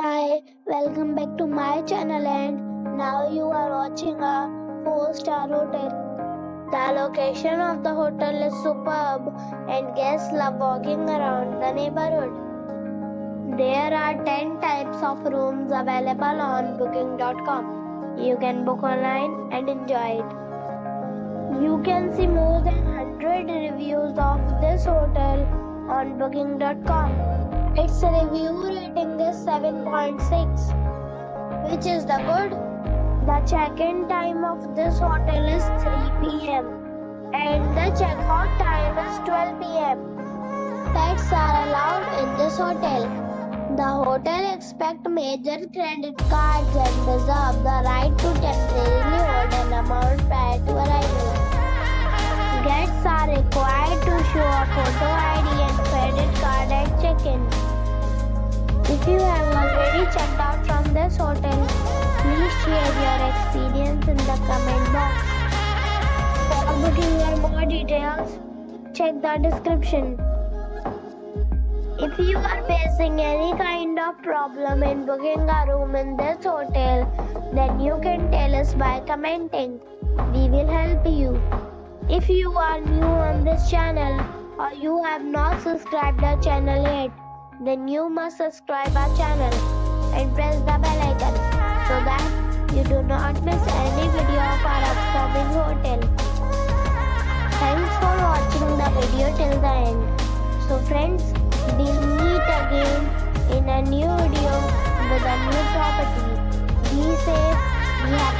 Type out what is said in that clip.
Hi, welcome back to my channel and now you are watching a 4-star hotel. The location of the hotel is superb and guests love walking around the neighborhood. There are 10 types of rooms available on booking.com. You can book online and enjoy it. You can see more than 100 reviews of this hotel on booking.com. Its review rating is 7.6, which is the good. The check-in time of this hotel is 3 p.m. and the check-out time is 12 p.m. Pets are allowed in this hotel. The hotel accepts major credit cards and reserves the right to temporarily hold an amount prior to arrival. Guests are required to show a photo ID and credit card at check-in. If you have already checked out from this hotel, please share your experience in the comment box. For booking or more details, check the description. If you are facing any kind of problem in booking a room in this hotel, then you can tell us by commenting. We will help you. If you are new on this channel or you have not subscribed our channel yet, then you must subscribe our channel and press the bell icon so that you do not miss any video of our upcoming hotel. Thanks for watching the video till the end. So friends, we'll meet again in a new video with a new property. Be safe, be happy.